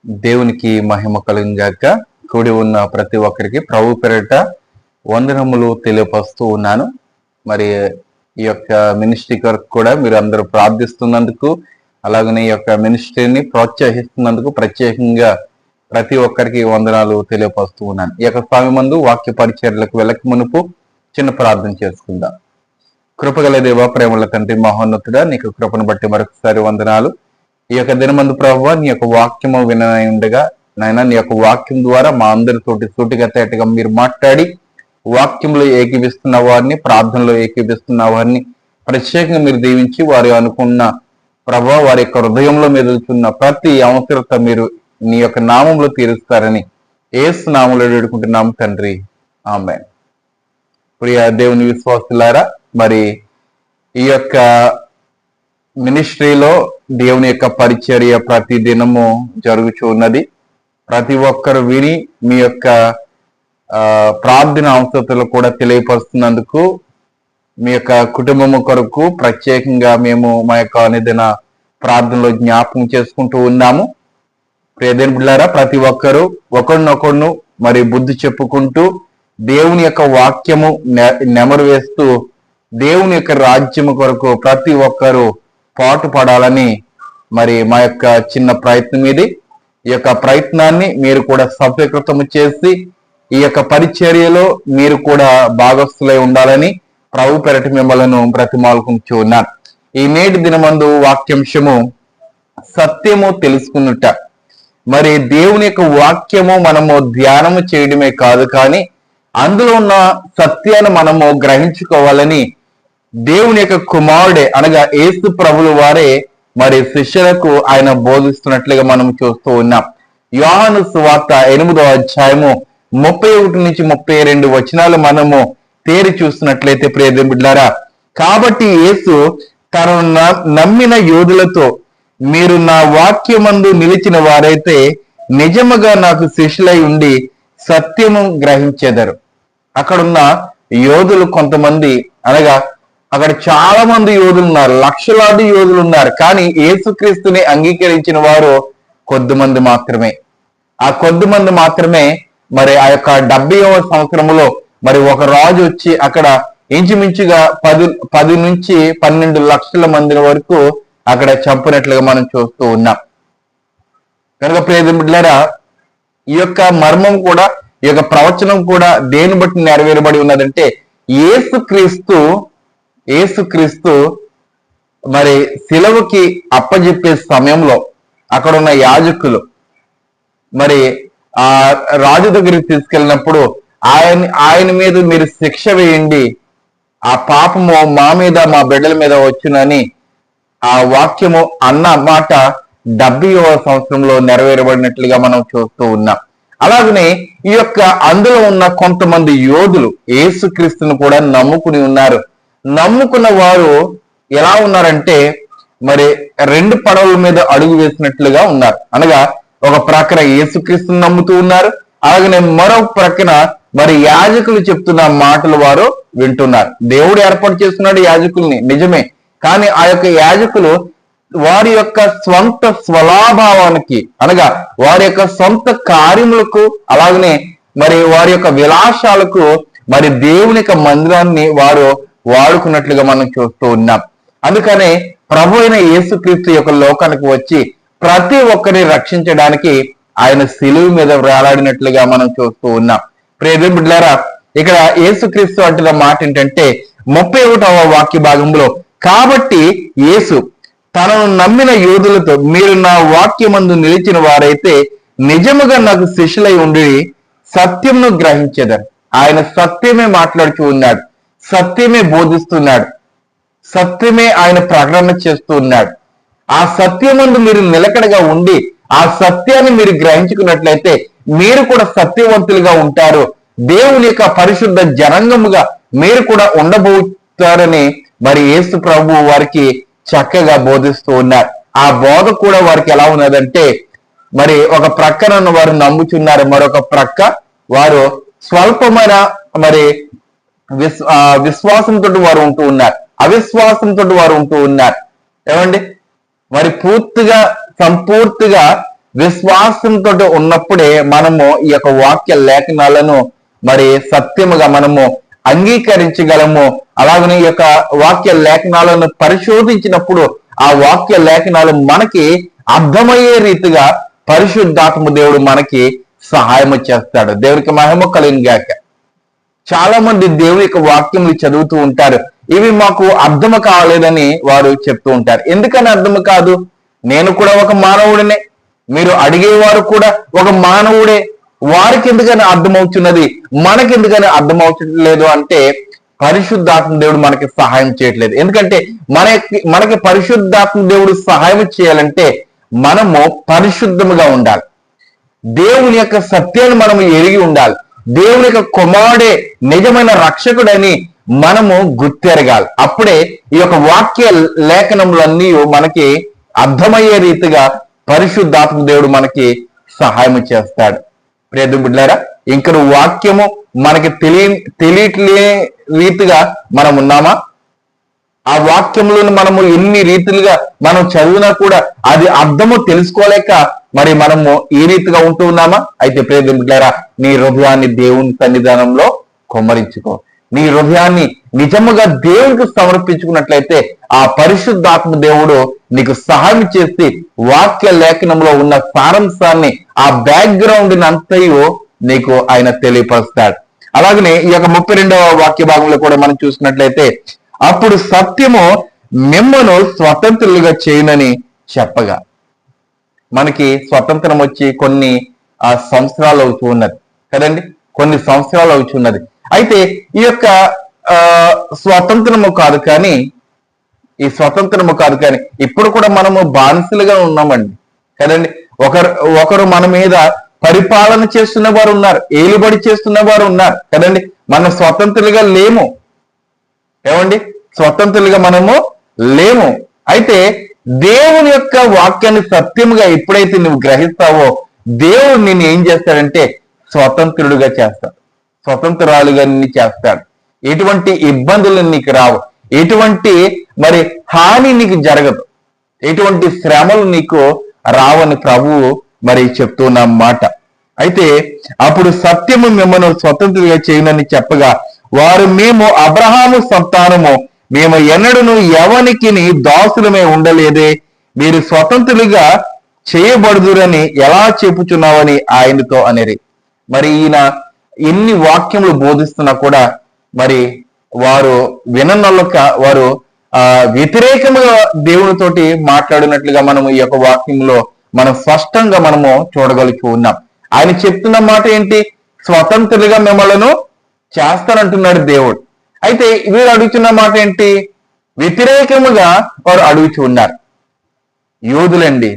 దేవునికి మహిమ కలుగుగాక. కూడి ఉన్న ప్రతి ఒక్కరికి ప్రభు పేరిట వందనములు తెలియపరుస్తూ ఉన్నాను. మరి ఈ యొక్క మినిస్ట్రీ కొరకు కూడా మీరు అందరూ ప్రార్థిస్తున్నందుకు, అలాగనే ఈ యొక్క మినిస్ట్రీని ప్రోత్సహిస్తున్నందుకు ప్రత్యేకంగా ప్రతి ఒక్కరికి వందనాలు తెలియపరుస్తూ ఉన్నాను. ఈ యొక్క స్వామి మందు వాక్య పరిచర్యలకు వెళ్ళక మునుపు చిన్న ప్రార్థన చేసుకుందాం. కృపగల దేవ, ప్రేమల తండ్రి, మహోన్నతుడా, నీకు కృపను బట్టి మరొకసారి వందనాలు. ఈ యొక్క దినమందు ప్రభువా, నీ యొక్క వాక్యము విననై ఉండగా నాయన, నీ యొక్క వాక్యం ద్వారా మా అందరితోటి సూటిగా తేటగా మీరు మాట్లాడి వాక్యంలో ఏకీవిస్తున్న వారిని, ప్రార్థనలో ఏకీవిస్తున్న వారిని ప్రత్యేకంగా మీరు దీవించి వారు అనుకున్న ప్రభావ వారి యొక్క హృదయంలో మెదులుతున్న ప్రతి అవసరత మీరు నీ యొక్క నామంలో తీరుస్తారని యేసు నామంలో వేడుకుంటున్నాము తండ్రి, ఆమేన్. ప్రియ దేవుని విశ్వాసులారా, మరి ఈ యొక్క మినిస్ట్రీలో దేవుని యొక్క పరిచర్య ప్రతి దినము జరుగుతూ ఉన్నది. ప్రతి ఒక్కరు విని మీ యొక్క ప్రార్థన అవసరతలు కూడా తెలియపరుస్తున్నందుకు మీ యొక్క కుటుంబము కొరకు ప్రత్యేకంగా మేము మా యొక్క అనుదిన ప్రార్థనలో జ్ఞాపకం చేసుకుంటూ ఉన్నాము. ప్రియదేవుని బిడ్డలారా, ప్రతి ఒక్కరు ఒకరినొకరును మరి బుద్ధి చెప్పుకుంటూ దేవుని యొక్క వాక్యము నెమరు వేస్తూ దేవుని యొక్క రాజ్యము కొరకు ప్రతి ఒక్కరూ పాటు పడాలని మరి మా యొక్క చిన్న ప్రయత్నం ఇది. ఈ యొక్క ప్రయత్నాన్ని మీరు కూడా సఫలీకృతము చేసి ఈ యొక్క పరిచర్యలో మీరు కూడా భాగస్థులై ఉండాలని ప్రభు పేరట మిమ్మల్ని బ్రతిమాలుకుంటూ ఉన్నాను. ఈ నేటి దినమందు వాక్యాంశము సత్యము తెలుసుకున్నట. మరి దేవుని యొక్క వాక్యము మనము ధ్యానము చేయడమే కాదు, కానీ అందులో ఉన్న సత్యాన్ని మనము గ్రహించుకోవాలని దేవుని యొక్క కుమారుడే అనగా యేసు ప్రభుల వారే మరి శిష్యులకు ఆయన బోధిస్తున్నట్లుగా మనం చూస్తూ ఉన్నాం. యోహాను సువార్త 8వ అధ్యాయము 31 నుంచి 32 వచనాలు మనము తేరి చూస్తున్నట్లయితే, ప్రియదేవుని బిడ్డలారా, కాబట్టి యేసు తనను నమ్మిన యోధులతో, మీరు నా వాక్యమందు నిలిచిన వారైతే నిజముగా నాకు శిష్యులై ఉండి సత్యము గ్రహించెదరు. అక్కడున్న యోధులు కొంతమంది, అనగా అక్కడ చాలా మంది యోధులు ఉన్నారు, లక్షలాది యోధులు ఉన్నారు. కానీ యేసుక్రీస్తుని అంగీకరించిన వారు కొద్దిమంది మాత్రమే. ఆ కొద్దిమంది మాత్రమే మరి ఆ యొక్క 70వ సంవత్సరంలో మరి ఒక రాజు వచ్చి అక్కడ ఇంచుమించుగా 10 నుంచి 12 లక్షల మంది వరకు అక్కడ చంపినట్లుగా మనం చూస్తూ ఉన్నాం. కనుక ప్రియదేవుని బిడ్డలారా, ఈ యొక్క మర్మం కూడా, ఈ యొక్క ప్రవచనం కూడా దేని బట్టి నెరవేరబడి ఉన్నదంటే, యేసుక్రీస్తు మరి శిలువకి అప్పజెప్పే సమయంలో అక్కడ ఉన్న యాజకులు మరి ఆ రాజు దగ్గరికి తీసుకెళ్ళినప్పుడు ఆయన మీద మీరు శిక్ష వేయండి, ఆ పాపము మా మీద మా బిడ్డల మీద వచ్చునని ఆ వాక్యము అన్న మాట 70వ సంవత్సరంలో నెరవేరబడినట్లుగా మనం చూస్తూ ఉన్నాం. అలాగనే ఈ యొక్క అందులో ఉన్న కొంతమంది యోధులు యేసుక్రీస్తును కూడా నమ్ముకుని ఉన్నారు. నమ్ముకున్న వారు ఎలా ఉన్నారంటే, మరి 2 పడవల మీద అడుగు వేసినట్లుగా ఉన్నారు. అనగా ఒక ప్రక్కన యేసుక్రీస్తుని నమ్ముతూ ఉన్నారు, అలాగనే మరొక ప్రక్కన మరి యాజకులు చెప్తున్న మాటలు వారు వింటున్నారు. దేవుడు ఏర్పాటు చేస్తున్నాడు యాజకుల్ని, నిజమే. కానీ ఆ యొక్క యాజకులు వారి యొక్క స్వంత స్వలాభావానికి, అనగా వారి యొక్క సొంత కార్యములకు, అలాగనే మరి వారి యొక్క విలాసాలకు మరి దేవుని యొక్క మందిరాన్ని వారు వాడుకున్నట్లుగా మనం చూస్తూ ఉన్నాం. అందుకనే ప్రభు అయిన యేసుక్రీస్తు యొక్క లోకానికి వచ్చి ప్రతి ఒక్కరిని రక్షించడానికి ఆయన శిలువ మీద వేలాడినట్లుగా మనం చూస్తూ ఉన్నాం. ప్రియదేవుని బిడ్డలారా, ఇక్కడ యేసుక్రీస్తు అంటున్న మాట ఏంటంటే 31వ వాక్య భాగంలో, కాబట్టి యేసు తనను నమ్మిన యోధులతో, మీరు నా వాక్యమందు నిలిచిన వారైతే నిజముగా నాకు శిష్యులై ఉండి సత్యమును గ్రహించెదరు. ఆయన సత్యమే మాట్లాడుతూ ఉన్నాడు, సత్యమే బోధిస్తున్నాడు, సత్యమే ఆయన ప్రకటన చేస్తూ ఉన్నాడు. ఆ సత్యమందు మీరు నిలకడగా ఉండి ఆ సత్యాన్ని మీరు గ్రహించుకున్నట్లయితే మీరు కూడా సత్యవంతులుగా ఉంటారు, దేవుని యొక్క పరిశుద్ధ జనాంగముగా మీరు కూడా ఉండబోతారని మరి యేసు ప్రభు వారికి చక్కగా బోధిస్తూ ఉన్నారు. ఆ బోధ కూడా వారికి ఎలా ఉన్నదంటే, మరి ఒక ప్రక్కన వారు నమ్ముచున్నారు, మరొక ప్రక్క వారు స్వల్పమైన మరి విశ్వాసంతో వారు ఉంటూ ఉన్నారు, అవిశ్వాసంతో వారు ఉంటూ ఉన్నారు. ఏమండి, మరి పూర్తిగా సంపూర్తిగా విశ్వాసంతో ఉన్నప్పుడే మనము ఈ యొక్క వాక్య లేఖనాలను మరి సత్యముగా మనము అంగీకరించగలము. అలాగనే ఈ యొక్క వాక్య లేఖనాలను పరిశోధించినప్పుడు ఆ వాక్య లేఖనాలు మనకి అర్థమయ్యే రీతిగా పరిశుద్ధాత్మ దేవుడు మనకి సహాయం చేస్తాడు. దేవునికి మహిమ కలుగును గాక. చాలా మంది దేవుని యొక్క వాక్యములు చదువుతూ ఉంటారు, ఇవి మాకు అర్థం కాలేదని వారు చెప్తూ ఉంటారు. ఎందుకని అర్థం కాదు? నేను కూడా ఒక మానవుడినే, మీరు అడిగేవారు కూడా ఒక మానవుడే, వారికి ఎందుకని అర్థమవుతున్నది, మనకెందుకని అర్థమవుతలేదు అంటే పరిశుద్ధాత్మ దేవుడు మనకి సహాయం చేయట్లేదు. ఎందుకంటే మనకి పరిశుద్ధాత్మ దేవుడు సహాయం చేయాలంటే మనము పరిశుద్ధముగా ఉండాలి. దేవుని యొక్క సత్యాన్ని మనము ఎరిగి ఉండాలి. దేవుని యొక్క కుమారుడే నిజమైన రక్షకుడని మనము గుర్తెరగాలి. అప్పుడే ఈ యొక్క వాక్య లేఖనములన్నీ మనకి అర్థమయ్యే రీతిగా పరిశుద్ధాత్మ దేవుడు మనకి సహాయం చేస్తాడు. ప్రియమైన బిడ్డలారా, ఇంక వాక్యము మనకి తెలియట్లే రీతిగా మనం ఉన్నామా? ఆ వాక్యములను మనము ఎన్ని రీతిలుగా మనం చదివినా కూడా అది అర్థము తెలుసుకోలేక మరి మనము ఈ రీతిగా ఉంటూ ఉన్నామా? అయితే ప్రియమైన బిడ్డలారా, నీ హృదయాన్ని దేవుని సన్నిధానంలో కుమ్మరించుకో. నీ హృదయాన్ని నిజముగా దేవునికి సమర్పించుకున్నట్లయితే ఆ పరిశుద్ధాత్మ దేవుడు నీకు సహాయం చేసి వాక్య లేఖనంలో ఉన్న సారాంశాన్ని, ఆ బ్యాక్గ్రౌండ్ అంతయు నీకు ఆయన తెలియపరుస్తాడు. అలాగనే ఈ యొక్క 32వ వాక్య భాగంలో కూడా మనం చూసినట్లయితే, అప్పుడు సత్యము మిమ్మను స్వతంత్రులుగా చేయనని చెప్పగా. మనకి స్వతంత్రం వచ్చి కొన్ని సంవత్సరాలు అవుతూ ఉన్నది కదండి, కొన్ని సంవత్సరాలు అవుతూ ఉన్నది. అయితే ఈ యొక్క స్వతంత్రము కాదు కానీ ఇప్పుడు కూడా మనము బానిసలుగా ఉన్నామండి కదండి. ఒకరు మన మీద పరిపాలన చేస్తున్న వారు ఉన్నారు, ఏలుబడి చేస్తున్న వారు ఉన్నారు కదండి. మనం స్వతంత్రులుగా లేము. ఏమండి, స్వతంత్రులుగా మనము లేము. అయితే దేవుని యొక్క వాక్యాన్ని సత్యముగా ఎప్పుడైతే నువ్వు గ్రహిస్తావో దేవుడు నిన్ను ఏం చేస్తాడంటే స్వతంత్రుడుగా చేస్తాడు, స్వతంత్రాలుగా నిన్ను చేస్తాడు. ఎటువంటి ఇబ్బందులు నీకు రావు, ఎటువంటి మరి హాని నీకు జరగదు, ఎటువంటి శ్రమలు నీకు రావని ప్రభువు మరి చెప్తున్న మాట. అయితే అప్పుడు సత్యము మిమ్మల్ని స్వతంత్రులుగా చేయనని చెప్పగా వారు, మేము అబ్రహాము సంతానము, మేము ఎన్నడూ ఎవనికి దాసులమే ఉండలేదే, మీరు స్వతంత్రులుగా చేయబడుదురని ఎలా చెప్పుచున్నావని ఆయనతో అనేది. మరి ఈయన ఎన్ని వాక్యములు బోధిస్తున్నా కూడా మరి వారు విననొల్లక వారు వ్యతిరేకముగా దేవునితోటి మాట్లాడినట్లుగా మనం ఈ యొక్క వాక్యంలో మనం స్పష్టంగా మనము చూడగలుగుతూ ఉన్నాం. ఆయన చెప్తున్న మాట ఏంటి? స్వతంత్రులుగా మిమ్మల్ని చేస్తానంటున్నాడు దేవుడు. అయితే వీరు అడుగుతున్న మాట ఏంటి? వ్యతిరేకముగా వారు అడుగుతూ ఉన్నారు. యోధులండి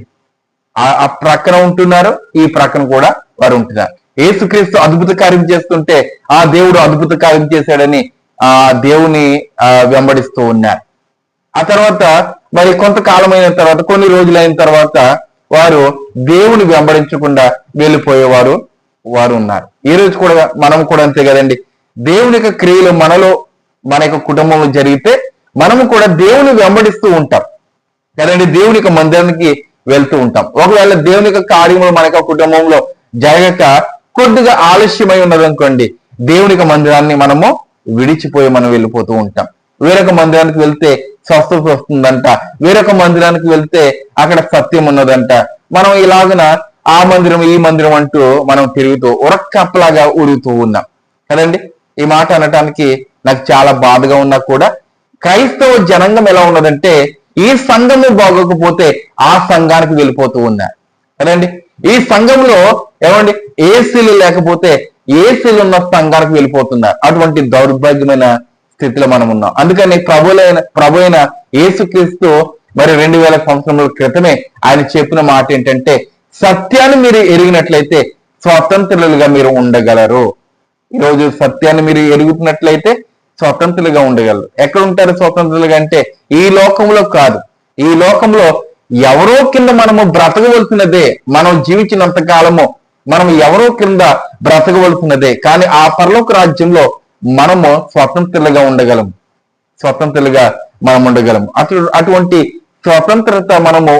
ఆ ప్రక్కన ఉంటున్నారు, ఈ ప్రక్కన కూడా వారు ఉంటున్నారు. యేసుక్రీస్తు అద్భుత కార్యం చేస్తుంటే ఆ దేవుడు అద్భుత కార్యం చేశాడని ఆ దేవుని వెంబడిస్తూ ఉన్నారు. ఆ తర్వాత మరి కొంతకాలమైన తర్వాత, కొన్ని రోజులైన తర్వాత వారు దేవుని వెంబడించకుండా వెళ్ళిపోయేవారు ఉన్నారు. ఈ రోజు కూడా మనం కూడా అంతే కదండి. దేవుని యొక్క క్రియలు మనలో, మన యొక్క కుటుంబంలో జరిగితే మనము కూడా దేవుని వెంబడిస్తూ ఉంటాం కదండి. దేవుని యొక్క మందిరానికి వెళ్తూ ఉంటాం. ఒకవేళ దేవుని యొక్క కార్యములు మన యొక్క కుటుంబంలో జరగక కొద్దిగా ఆలస్యమై ఉన్నదనుకోండి, దేవుని యొక్క మందిరాన్ని మనము విడిచిపోయి మనం వెళ్ళిపోతూ ఉంటాం. వేరొక మందిరానికి వెళ్తే స్వస్థత వస్తుందంట, వేరొక మందిరానికి వెళ్తే అక్కడ సత్యం ఉన్నదంట. మనం ఇలాగన ఆ మందిరం ఈ మందిరం అంటూ మనం తిరుగుతూ ఉరక్కప్పలాగా ఉరుగుతూ ఉన్నాం కదండి. ఈ మాట అనటానికి నాకు చాలా బాధగా ఉన్నా కూడా క్రైస్తవ జనాంగం ఎలా ఉన్నదంటే, ఈ సంఘము బాగోకపోతే ఆ సంఘానికి వెళ్ళిపోతూ ఉన్నారు కదండి. ఈ సంఘంలో ఏమండి ఏసీలు లేకపోతే ఏసీలు ఉన్న సంఘానికి వెళ్ళిపోతున్నారు. అటువంటి దౌర్భాగ్యమైన స్థితిలో మనం ఉన్నాం. అందుకని ప్రభు అయిన యేసుక్రీస్తు మరి 2000 సంవత్సరముల క్రితమే ఆయన చెప్పిన మాట ఏంటంటే, సత్యాన్ని మీరు ఎరిగినట్లయితే స్వతంత్రులుగా మీరు ఉండగలరు. ఈరోజు సత్యాన్ని మీరు ఎరుగుతున్నట్లయితే స్వతంత్రులుగా ఉండగలరు. ఎక్కడ ఉంటారు స్వతంత్రులుగా అంటే ఈ లోకంలో కాదు. ఈ లోకంలో ఎవరో కింద మనము బ్రతకవలసినదే. మనం జీవించినంత కాలము మనం ఎవరో కింద బ్రతకవలసినదే. కానీ ఆ పరలోక రాజ్యంలో మనము స్వతంత్రులుగా ఉండగలము, స్వతంత్రులుగా మనం ఉండగలము. అటువంటి స్వతంత్రత మనము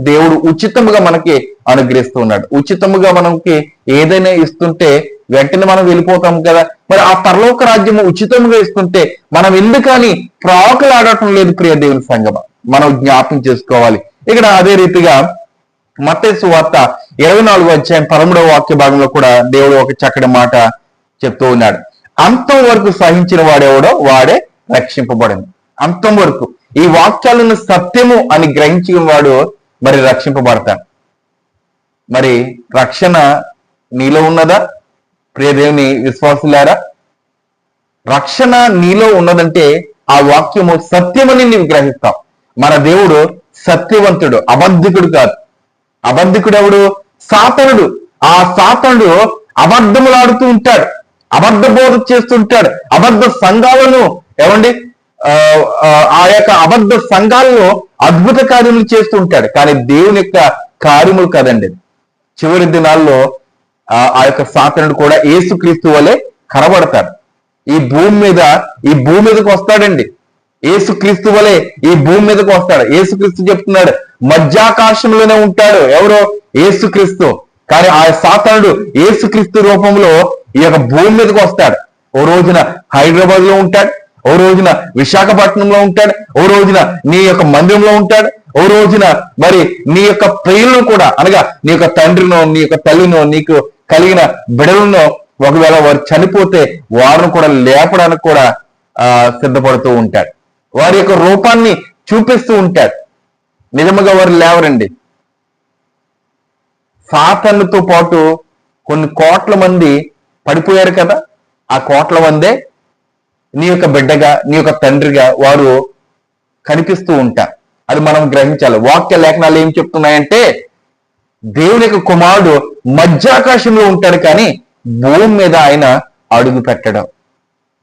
దేవుడు ఉచితంగా మనకి అనుగ్రహిస్తూ ఉన్నాడు. ఉచితముగా మనకి ఏదైనా ఇస్తుంటే వెంటనే మనం వెళ్ళిపోతాం కదా. మరి ఆ పరలోక రాజ్యము ఉచితంగా ఇస్తుంటే మనం ఎందుకని ప్రాకులాడటం లేదు? ప్రియ దేవుని సంగమ, మనం జ్ఞాపకం చేసుకోవాలి. ఇక్కడ అదే రీతిగా మత్తయి సువార్త 24 అధ్యాయం 13వ వాక్య భాగంలో కూడా దేవుడు ఒక చక్కటి మాట చెప్తూ ఉన్నాడు. అంతం వరకు సహించిన వాడెవడో వాడే రక్షింపబడింది. అంతం వరకు ఈ వాక్యాలను సత్యము అని గ్రహించిన వాడు మరి రక్షింపబడతాడు. మరి రక్షణ నీలో ఉన్నదా ప్రియ దేవుని విశ్వాసులారా? రక్షణ నీలో ఉన్నదంటే ఆ వాక్యము సత్యమని నీవు గ్రహిస్తావు. మన దేవుడు సత్యవంతుడు, అబద్ధికుడు కాదు. అబద్ధికుడు ఎవడు? సాతానుడు. ఆ సాతానుడు అబద్ధములాడుతూ ఉంటాడు, అబద్ధ బోధ చేస్తుంటాడు, అబద్ధ సంఘాలను ఏమండి ఆ యొక్క అబద్ధ సంఘాలను అద్భుత కార్యములు చేస్తూ ఉంటాడు. కానీ దేవుని యొక్క కార్యములు కాదండి. చివరి దినాల్లో ఆ యొక్క సాతానుడు కూడా యేసుక్రీస్తు వలె కనబడతాడు. ఈ భూమి మీదకి వస్తాడండి. యేసుక్రీస్తు వలె ఈ భూమి మీదకి వస్తాడు. యేసుక్రీస్తు చెప్తున్నాడు, మధ్యాకాశంలోనే ఉంటాడు. ఎవరో? యేసుక్రీస్తు. కానీ ఆ సాతానుడు యేసుక్రీస్తు రూపంలో ఈ యొక్క భూమి మీదకి వస్తాడు. ఓ రోజున హైదరాబాద్ లో ఉంటాడు, ఓ రోజున విశాఖపట్నంలో ఉంటాడు, ఓ రోజున నీ యొక్క మందిరంలో ఉంటాడు, ఓ రోజున మరి నీ యొక్క ప్రియులను కూడా, అనగా నీ యొక్క తండ్రినో నీ యొక్క తల్లినో నీకు కలిగిన బిడలను ఒకవేళ వారు చనిపోతే వారిని కూడా లేపడానికి కూడా సిద్ధపడుతూ ఉంటాడు. వారి యొక్క రూపాన్ని చూపిస్తూ ఉంటాడు. నిజముగా వారు లేవరండి. సాతానుతో పాటు కొన్ని కోట్ల మంది పడిపోయారు కదా. ఆ కోట్ల మందే నీ యొక్క బిడ్డగా, నీ యొక్క తండ్రిగా వారు కనిపిస్తూ ఉంటారు. అది మనం గ్రహించాలి. వాక్య లేఖనాలు ఏం చెప్తున్నాయంటే దేవుని యొక్క కుమారుడు మధ్యాకాశంలో ఉంటాడు, కానీ భూమి మీద ఆయన అడుగు పెట్టడం.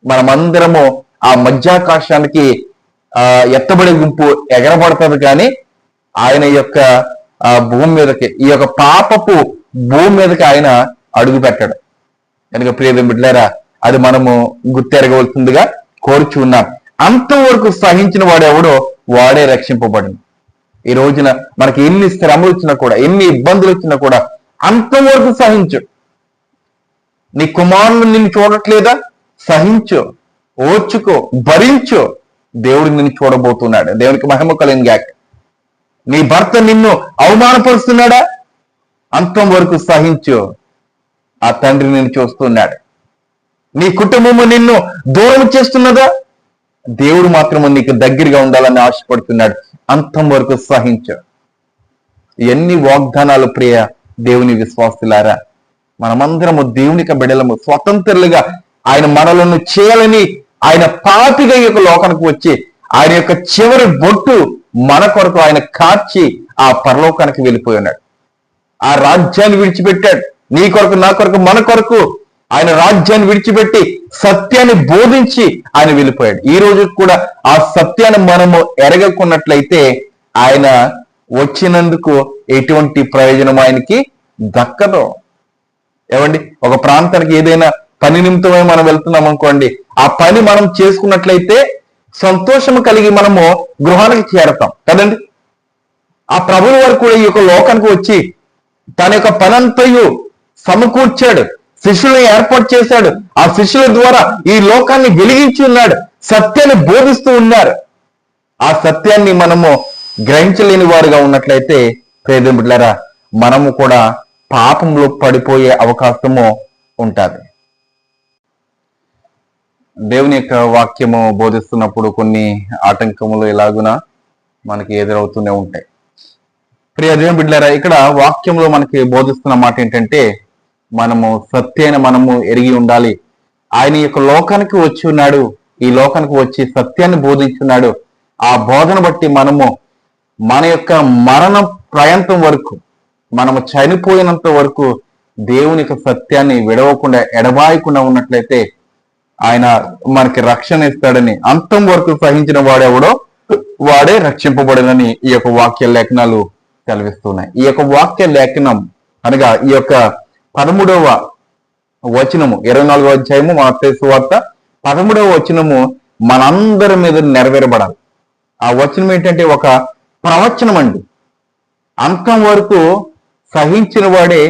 మనమందరము ఆ మధ్యాకాశానికి ఎత్తబడే గుంపు ఎగరబడుతుంది, కానీ ఆయన యొక్క భూమి మీదకి, ఈ యొక్క పాపపు భూమి మీదకి ఆయన అడుగు పెట్టడం. కనుక ప్రియ బిడ్డలారా, అది మనము గుర్తెరగవలసిందిగా కోరుచున్నాం. అంతవరకు సహించిన వాడు ఎవడో వాడే రక్షింపబడింది. ఈ రోజున మనకి ఎన్ని శ్రమలు వచ్చినా కూడా, ఎన్ని ఇబ్బందులు వచ్చినా కూడా అంతవరకు సహించు. నీ కుమారులు నిన్ను చూడట్లేదా? సహించు, ఓర్చుకో, భరించు. దేవుడు నిన్ను చూడబోతున్నాడు. దేవునికి మహిమ కలిగిన గాక. నీ భర్త నిన్ను అవమానపరుస్తున్నాడా? అంతం వరకు సహించు. ఆ తండ్రి నిన్ను చూస్తున్నాడు. నీ కుటుంబము నిన్ను దూరం చేస్తున్నదా? దేవుడు మాత్రము నీకు దగ్గరగా ఉండాలని ఆశపడుతున్నాడు. అంతం వరకు సహించు. ఎన్ని వాగ్దానాలు ప్రియ దేవుని విశ్వాసులారా. మనమందరము దేవునికి బిడ్డలము, స్వతంత్రులుగా ఆయన మనలను చేయాలని ఆయన పాపిగా ఈ యొక్క లోకానికి వచ్చి ఆయన యొక్క చివరి బొట్టు మన కొరకు ఆయన కార్చి ఆ పరలోకానికి వెళ్ళిపోయి ఉన్నాడు. ఆ రాజ్యాన్ని విడిచిపెట్టాడు. నీ కొరకు, నా కొరకు, మన కొరకు ఆయన రాజ్యాన్ని విడిచిపెట్టి సత్యాన్ని బోధించి ఆయన వెళ్ళిపోయాడు. ఈ రోజు కూడా ఆ సత్యాన్ని మనము ఎరగకున్నట్లయితే ఆయన వచ్చినందుకు ఎటువంటి ప్రయోజనం ఆయనకి దక్కదు. ఏమండి, ఒక ప్రాంతానికి ఏదైనా పని నిమిత్తమై మనం వెళ్తున్నాం అనుకోండి, ఆ పని మనం చేసుకున్నట్లయితే సంతోషము కలిగి మనము గృహానికి చేరతాం కదండి. ఆ ప్రభువు వారు కూడా ఈ యొక్క లోకానికి వచ్చి తన యొక్క పనంతయు సమకూర్చాడు, శిష్యులను ఏర్పాటు చేశాడు. ఆ శిష్యుల ద్వారా ఈ లోకాన్ని వెలిగించి ఉన్నాడు, సత్యాన్ని బోధిస్తూ ఉన్నారు. ఆ సత్యాన్ని మనము గ్రహించలేని వారుగా ఉన్నట్లయితే ప్రియమైన బిడ్డలారా, మనము కూడా పాపంలో పడిపోయే అవకాశము ఉంటుంది. దేవుని యొక్క వాక్యము బోధిస్తున్నప్పుడు కొన్ని ఆటంకములు ఎలాగున మనకి ఎదురవుతూనే ఉంటాయి. ప్రియ దేవుని బిడ్డలారా, ఇక్కడ వాక్యంలో మనకి బోధిస్తున్న మాట ఏంటంటే, మనము సత్యాన్ని మనము ఎరిగి ఉండాలి. ఆయన యొక్క లోకానికి వచ్చి ఉన్నాడు, ఈ లోకానికి వచ్చి సత్యాన్ని బోధించున్నాడు. ఆ బోధన బట్టి మనము మన యొక్క మరణ ప్రయంతం వరకు, మనము చనిపోయినంత వరకు దేవుని యొక్క సత్యాన్ని విడవకుండా, ఎడబాయకుండా ఉన్నట్లయితే ఆయన మనకి రక్షణ ఇస్తాడని, అంతం వరకు సహించిన వాడెవడో వాడే రక్షింపబడనని ఈ యొక్క వాక్య లేఖనాలు కలిగిస్తున్నాయి. ఈ యొక్క వాక్య లేఖనం అనగా ఈ యొక్క 13వ వచనము 24వ అధ్యాయము మత్తయి సువార్త 13వ వచనము మనందరి మీద నెరవేరబడాలి. ఆ వచనం ఏంటంటే ఒక ప్రవచనం అండి. అంతం వరకు సహించిన వాడే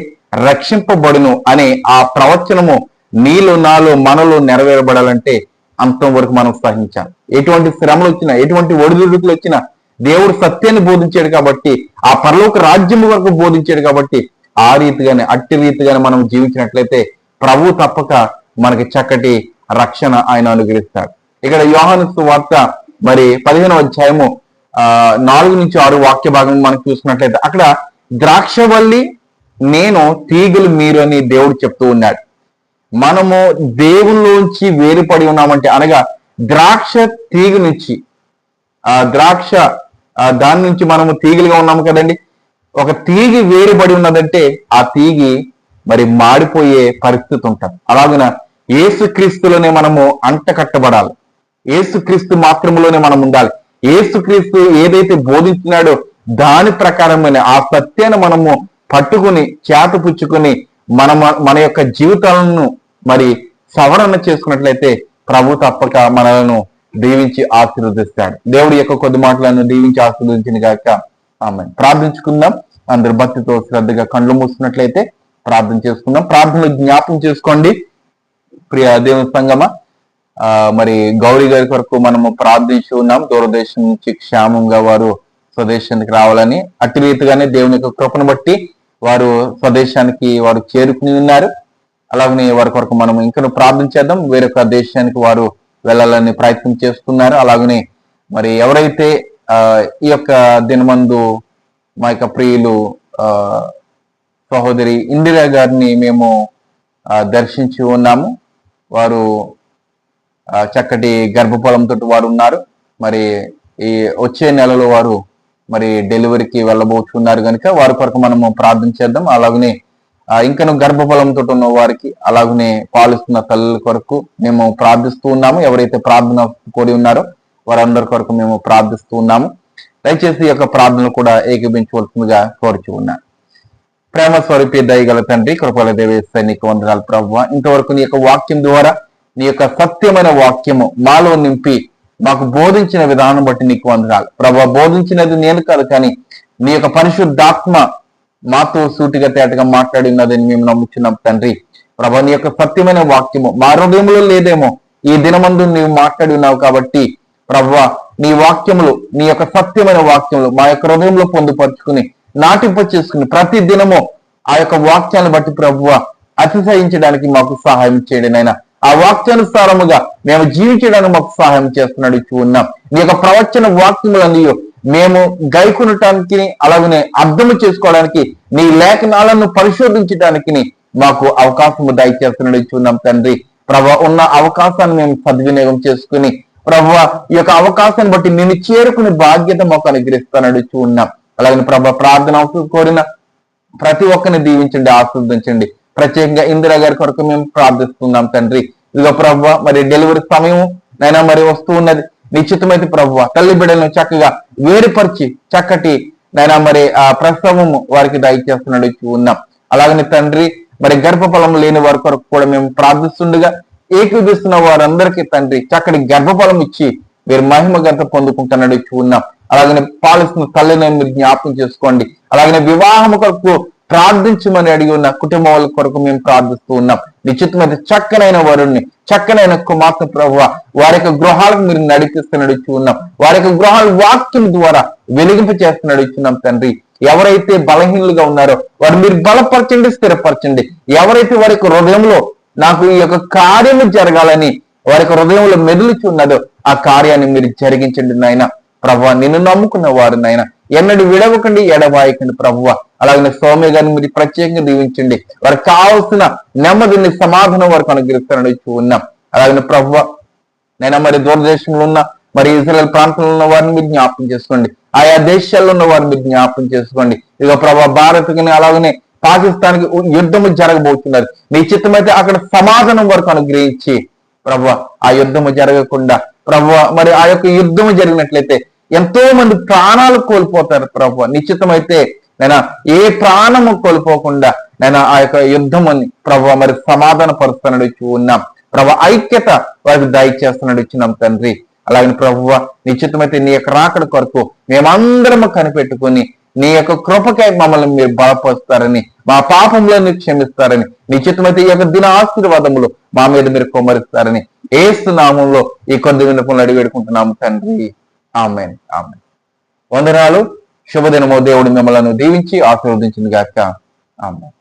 రక్షింపబడును అనే ఆ ప్రవచనము నీలో నాలో మనలో నెరవేరబడాలంటే అంతవరకు మనం సహించాలి. ఎటువంటి శ్రమలు వచ్చినా, ఎటువంటి ఒడిదుడుకులు వచ్చినా దేవుడు సత్యాన్ని బోధించాడు కాబట్టి, ఆ పరలోక రాజ్యం వరకు బోధించాడు కాబట్టి ఆ రీతిగానే అట్టి రీతిగానే మనం జీవించినట్లయితే ప్రభు తప్పక మనకి చక్కటి రక్షణ ఆయన అనుగ్రహిస్తాడు. ఇక్కడ యోహాను సువార్త మరి 15వ అధ్యాయము 4-6 వాక్య భాగం మనం చూసినట్లయితే అక్కడ ద్రాక్షవల్లి నేను, తీగలు మీరు అని దేవుడు చెప్తూ ఉన్నాడు. మనము దేవుల్లోంచి వేరుపడి ఉన్నామంటే, అనగా ద్రాక్ష తీగ నుంచి దాని నుంచి మనము తీగలుగా ఉన్నాము కదండి. ఒక తీగి వేరుపడి ఉన్నదంటే ఆ తీగి మరి మాడిపోయే పరిస్థితి ఉంటుంది. అలాగున యేసుక్రీస్తులోనే మనము అంట కట్టబడాలి. యేసుక్రీస్తు మాత్రములోనే మనం ఉండాలి. యేసుక్రీస్తు ఏదైతే బోధించినాడో దాని ప్రకారమైన ఆ సత్యాన్ని మనము పట్టుకుని చేతపుచ్చుకుని మన యొక్క జీవితాలను మరి సవరణ చేసుకున్నట్లయితే ప్రభు తప్పక మనలను దీవించి ఆశీర్వదిస్తాడు. దేవుడి యొక్క కొద్ది మాటలను దీవించి ఆశీర్వదించిన గాక ఆమె. ప్రార్థించుకుందాం. అందరు భక్తితో శ్రద్ధగా కళ్ళు మూసుకున్నట్లయితే ప్రార్థన చేసుకుందాం. ప్రార్థనలు జ్ఞాపకం చేసుకోండి ప్రియ దేవుని సంగమ. మరి గౌరీ గారి కొరకు మనము ప్రార్థించి ఉన్నాం. దూరదేశం నుంచి క్షేమంగా వారు స్వదేశానికి రావాలని, అట్టి రీతిగానే దేవుని యొక్క కృపను బట్టి వారు స్వదేశానికి వారు చేరుకుని ఉన్నారు. అలాగనే వారి కొరకు మనం ఇంకా ప్రార్థించేద్దాం. వేరొక దేశానికి వారు వెళ్ళాలని ప్రయత్నం చేస్తున్నారు. అలాగనే మరి ఎవరైతే ఈ యొక్క దినమందు మా యొక్క ప్రియులు సహోదరి ఇందిరా గారిని మేము దర్శించి ఉన్నాము. వారు చక్కటి గర్భఫలంతో వారు ఉన్నారు. మరి ఈ వచ్చే నెలలో వారు మరి డెలివరీకి వెళ్ళబోతున్నారు కనుక వారి కొరకు మనము ప్రార్థన చేద్దాం. అలాగనే ఇంకను గర్భఫలంతో ఉన్న వారికి, అలాగనే పాలిస్తున్న తల్లుల కొరకు మేము ప్రార్థిస్తూ ఉన్నాము. ఎవరైతే ప్రార్థన కోరి ఉన్నారో వారందరి కొరకు మేము ప్రార్థిస్తూ ఉన్నాము. దయచేసి ఈ యొక్క ప్రార్థనలు కూడా ఏకీభించవలసిందిగా కోరుచు ఉన్నాను. ప్రేమ స్వరూపి దయగల తండ్రి, కృపల దేవేశ్వరి నీకు వందనాలు ప్రభువా. ఇంతవరకు నీ యొక్క వాక్యం ద్వారా, నీ యొక్క సత్యమైన వాక్యము మాలో నింపి మాకు బోధించిన విధానం బట్టి నీకు వందనాలు ప్రభువా. బోధించినది నేను కాదు, కానీ నీ యొక్క పరిశుద్ధాత్మ మాతో సూటిగా తేటగా మాట్లాడినదని మేము నమ్ముచున్నాం తండ్రి. ప్రభా, నీ యొక్క సత్యమైన వాక్యము మా హృదయంలో లేదేమో, ఈ దినమందు నీవు మాట్లాడి ఉన్నావు కాబట్టి ప్రభువా, నీ వాక్యములు, నీ యొక్క సత్యమైన వాక్యములు మా యొక్క హృదయంలో పొందుపరుచుకుని నాటింప చేసుకుని ప్రతి దినము ఆ యొక్క వాక్యాన్ని బట్టి ప్రభువా అతిశయించడానికి మాకు సహాయం చేయడం నైనా. ఆ వాక్యానుసారముగా మేము జీవించడానికి మాకు సహాయం చేస్తున్నాడు ఉన్నాం. నీ యొక్క ప్రవచన వాక్యములన్నీ మేము గైకొనటానికి, అలాగనే అర్థము చేసుకోవడానికి, నీ లేఖనాలను పరిశోధించడానికి మాకు అవకాశము దయచేస్తున్నాడు ఉన్నాం తండ్రి. ప్రభా, ఉన్న అవకాశాన్ని మేము సద్వినియోగం చేసుకుని ప్రభువా ఈ యొక్క అవకాశాన్ని బట్టి నేను చేరుకునే బాధ్యత మాకు అనుగ్రహిస్తానడు ఉన్నాం. అలాగే ప్రభా, ప్రార్థన కోరిన ప్రతి ఒక్కరిని దీవించండి, ఆస్వాదించండి. ప్రత్యేకంగా ఇందిరా గారి కొరకు మేము ప్రార్థిస్తున్నాం తండ్రి. ఇదిగో ప్రభువా, మరి డెలివరీ సమయం నైనా మరి వస్తూ ఉన్నది. నిశ్చితమైతే ప్రభువా, తల్లి బిడ్డలను చక్కగా వేరుపరిచి చక్కటి నైనా మరి ఆ ప్రసవము వారికి దయచేస్తున్నాడు ఉన్నాం. అలాగనే తండ్రి, మరి గర్భఫలం లేని వారి కొరకు కూడా మేము ప్రార్థిస్తుండగా ఏకీభిస్తున్న వారందరికీ తండ్రి చక్కటి గర్భఫలం ఇచ్చి మీరు మహిమ గంట పొందుకుంటున్నాడు ఉన్నాం. అలాగనే పాలిస్తున్న తల్లిని మీరు జ్ఞాపకం చేసుకోండి. అలాగనే వివాహం కొరకు ప్రార్థించమని అడిగి ఉన్న కుటుంబాల కొరకు మేము ప్రార్థిస్తూ ఉన్నాం. నిశ్చితమైన చక్కనైన వరుణ్ణి, చక్కనైన కుమార్తె ప్రభువా వారి యొక్క గృహాలకు మీరు నడిపిస్తున్నది ఉన్నాం. వారి యొక్క గృహాల వాక్యం ద్వారా వెలిగింపు చేస్తున్నది ఉన్నాం తండ్రి. ఎవరైతే బలహీనులుగా ఉన్నారో వారు మీరు బలపరచండి, స్థిరపరచండి. ఎవరైతే వారి యొక్క హృదయంలో నాకు ఈ యొక్క కార్యము జరగాలని వారి యొక్క హృదయంలో మెదులుచున్నదో ఆ కార్యాన్ని మీరు జరిగించండి నాయన. ప్రభువా, నిన్ను నమ్ముకున్న వారు నాయన ఎన్నడూ విడవకండి, ఎడబాయకండి ప్రభువా. అలాగే సౌమ్య గారిని మీరు ప్రత్యేకంగా దీవించండి. వారికి కావాల్సిన నెమ్మదిని, సమాధానం వరకు అనుగ్రహిస్తానని ఉన్నాం. అలాగే ప్రభువా నైనా మరి దూరదేశంలో ఉన్న మరి ఇజ్రాయెల్ ప్రాంతంలో ఉన్న వారిని మీరు జ్ఞాపకం చేసుకోండి. ఆయా దేశాల్లో ఉన్న వారిని మీరు జ్ఞాపకం చేసుకోండి. ఇక ప్రభా, భారత్కి అలాగనే పాకిస్తాన్కి యుద్ధము జరగబోతున్నారు. నీ చిత్తమైతే అక్కడ సమాధానం వరకు అనుగ్రహించి ప్రభువా ఆ యుద్ధము జరగకుండా ప్రభువా మరి ఆ యొక్క యుద్ధము జరిగినట్లయితే ఎంతో మంది ప్రాణాలు కోల్పోతారు ప్రభువా. నిశ్చితమైతే నేను ఏ ప్రాణము కోల్పోకుండా నేను ఆ యొక్క యుద్ధముని ప్రభువా మరి సమాధాన పరుస్తానని ఉన్నాం. ప్రభు ఐక్యత వారికి దయచేస్తున్నాడు ఇచ్చినాం తండ్రి. అలాగే ప్రభువా నిశ్చితమైతే నీ యొక్క రాకడ కొరకు మేమందరము కనిపెట్టుకుని నీ యొక్క కృపకై మమ్మల్ని మీరు బలపరుస్తారని, మా పాపములను క్షమిస్తారని, నీ చిత్తమైతే ఈ యొక్క దిన ఆశీర్వాదములు మా మీద మీరు కుమ్మరిస్తారని యేసు నామంలో ఈ కొద్ది విన్నపములు అడిగి వేడుకుంటున్నాము తండ్రి. ఆమేన్, ఆమేన్. వందనాలు. శుభదినము. దేవుడు మిమ్మల్ని దీవించి ఆశీర్వదించింది గాక. ఆమేన్.